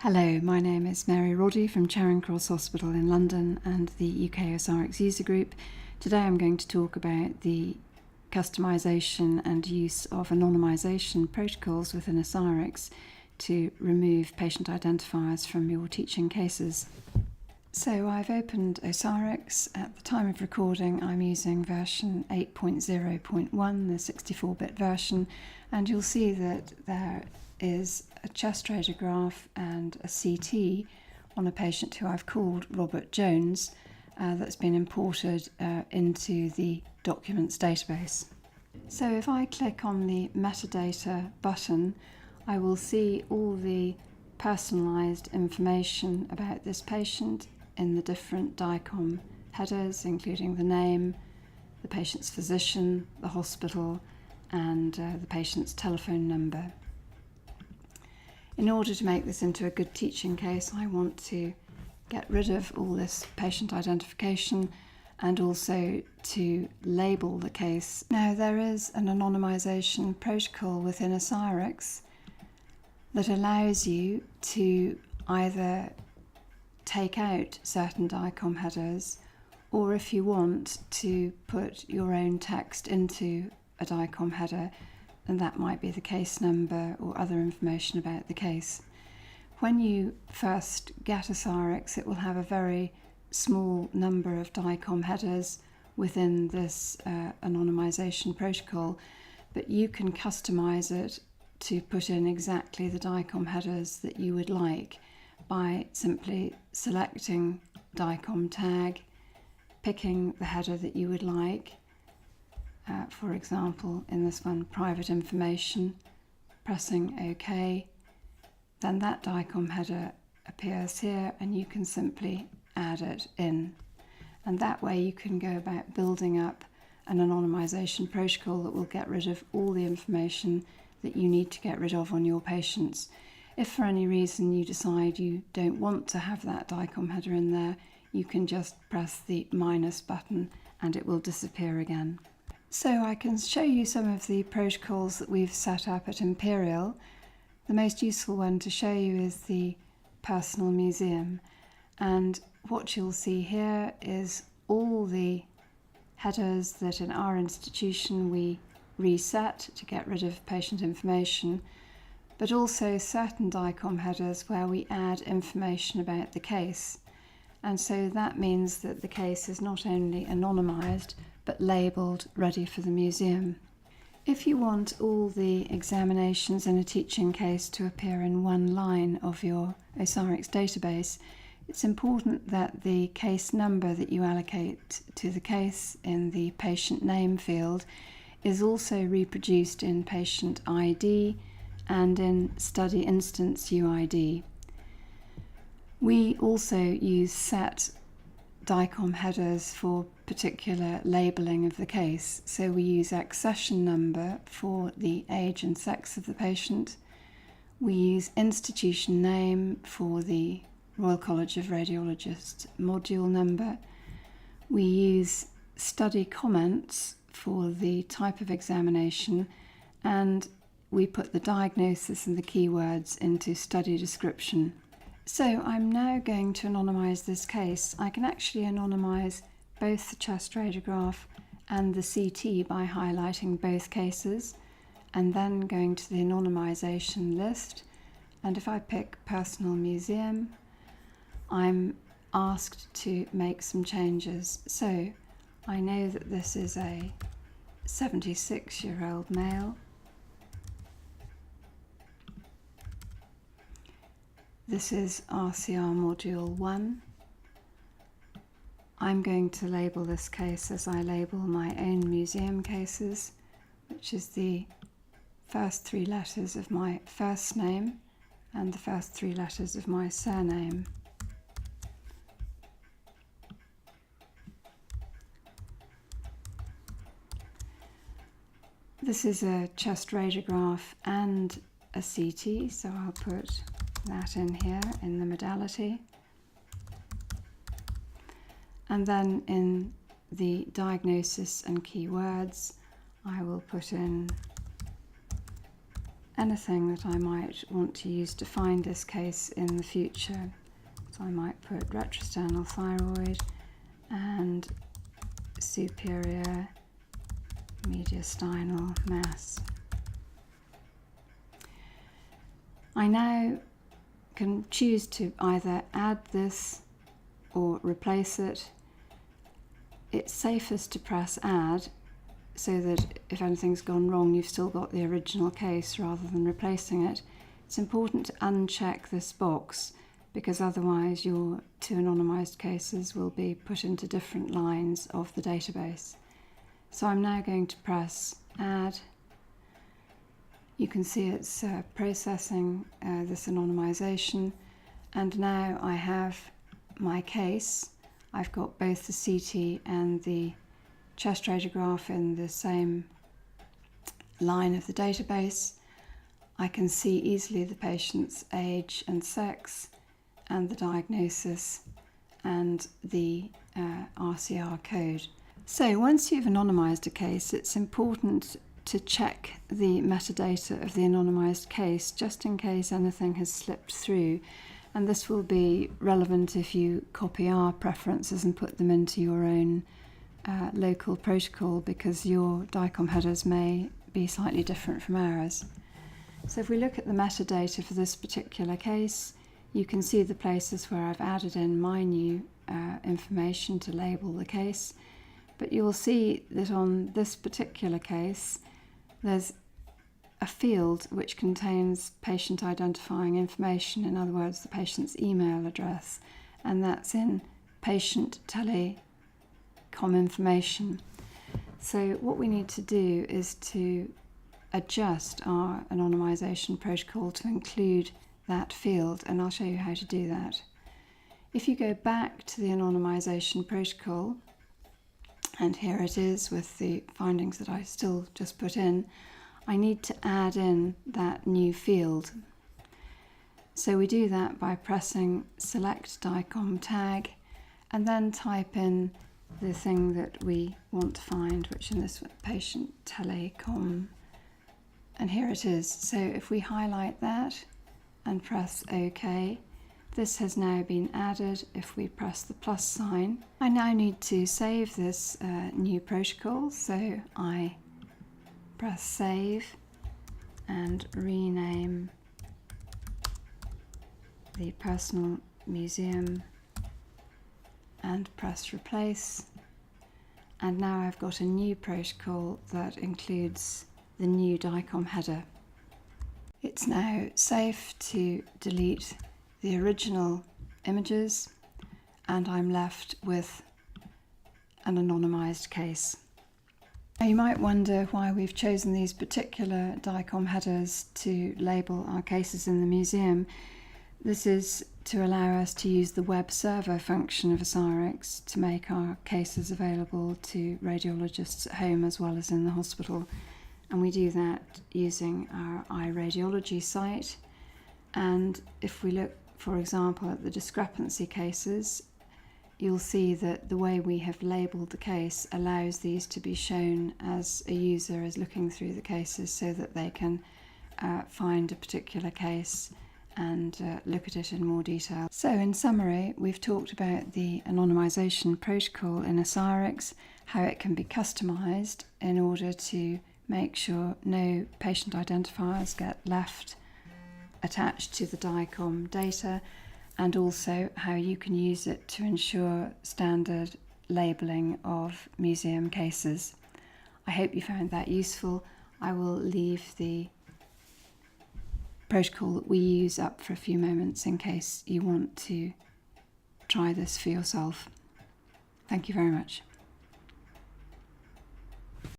Hello, my name is Mary Roddie from Charing Cross Hospital in London and the UK OsiriX user group. Today I'm going to talk about the customization and use of anonymisation protocols within OsiriX to remove patient identifiers from your teaching cases. So I've opened OsiriX. At the time of recording I'm using version 8.0.1, the 64-bit version, and you'll see that there is a chest radiograph and a CT on a patient who I've called Robert Jones that's been imported into the documents database. So if I click on the Metadata button, I will see all the personalised information about this patient in the different DICOM headers, including the name, the patient's physician, the hospital, and the patient's telephone number. In order to make this into a good teaching case, I want to get rid of all this patient identification and also to label the case. Now, there is an anonymisation protocol within OsiriX that allows you to either take out certain DICOM headers, or if you want to put your own text into a DICOM header, and that might be the case number or other information about the case. When you first get OsiriX, it will have a very small number of DICOM headers within this anonymisation protocol, but you can customize it to put in exactly the DICOM headers that you would like by simply selecting DICOM tag, picking the header that you would like. For example, in this one, private information, pressing OK, then that DICOM header appears here and you can simply add it in. And that way you can go about building up an anonymisation protocol that will get rid of all the information that you need to get rid of on your patients. If for any reason you decide you don't want to have that DICOM header in there, you can just press the minus button and it will disappear again. So I can show you some of the protocols that we've set up at Imperial. The most useful one to show you is the personal museum, and what you'll see here is all the headers that in our institution we reset to get rid of patient information, but also certain DICOM headers where we add information about the case. And so that means that the case is not only anonymised but labelled ready for the museum. If you want all the examinations in a teaching case to appear in one line of your OsiriX database, it's important that the case number that you allocate to the case in the patient name field is also reproduced in patient ID and in study instance UID. We also use set DICOM headers for particular labelling of the case. So we use accession number for the age and sex of the patient. We use institution name for the Royal College of Radiologists module number. We use study comments for the type of examination, and we put the diagnosis and the keywords into study description. So I'm now going to anonymise this case. I can actually anonymise both the chest radiograph and the CT by highlighting both cases and then going to the anonymisation list. And if I pick personal museum, I'm asked to make some changes. So I know that this is a 76-year-old male. This is RCR Module 1. I'm going to label this case as I label my own museum cases, which is the first three letters of my first name and the first three letters of my surname. This is a chest radiograph and a CT, so I'll put that in here in the modality. And then in the diagnosis and keywords, I will put in anything that I might want to use to find this case in the future. So I might put retrosternal thyroid and superior mediastinal mass. I now can choose to either add this or replace it. It's safest to press add so that if anything's gone wrong you've still got the original case rather than replacing it. It's important to uncheck this box because otherwise your two anonymised cases will be put into different lines of the database. So I'm now going to press add. You can see it's processing this anonymisation, and now I have my case. I've got both the CT and the chest radiograph in the same line of the database. I can see easily the patient's age and sex and the diagnosis and the RCR code. So once you've anonymised a case, it's important to check the metadata of the anonymised case just in case anything has slipped through, and this will be relevant if you copy our preferences and put them into your own local protocol, because your DICOM headers may be slightly different from ours. So if we look at the metadata for this particular case, you can see the places where I've added in my new information to label the case, but you'll see that on this particular case there's a field which contains patient identifying information, in other words the patient's email address, and that's in patient telecom information. So what we need to do is to adjust our anonymisation protocol to include that field, and I'll show you how to do that. If you go back to the anonymisation protocol, and here it is with the findings that I still just put in, I need to add in that new field. So we do that by pressing select DICOM tag and then type in the thing that we want to find, which in this one, patient telecom, and here it is. So if we highlight that and press OK, this has now been added. If we press the plus sign, I now need to save this new protocol, so I press save and rename the personal museum and press replace, and now I've got a new protocol that includes the new DICOM header. It's now safe to delete the original images, and I'm left with an anonymised case. Now you might wonder why we've chosen these particular DICOM headers to label our cases in the museum. This is to allow us to use the web server function of OsiriX to make our cases available to radiologists at home as well as in the hospital, and we do that using our iRadiology site. And if we look, for example, at the discrepancy cases, you'll see that the way we have labelled the case allows these to be shown as a user is looking through the cases, so that they can find a particular case and look at it in more detail. So in summary, we've talked about the anonymisation protocol in OsiriX, how it can be customised in order to make sure no patient identifiers get left attached to the DICOM data, and also how you can use it to ensure standard labelling of museum cases. I hope you found that useful. I will leave the protocol that we use up for a few moments in case you want to try this for yourself. Thank you very much.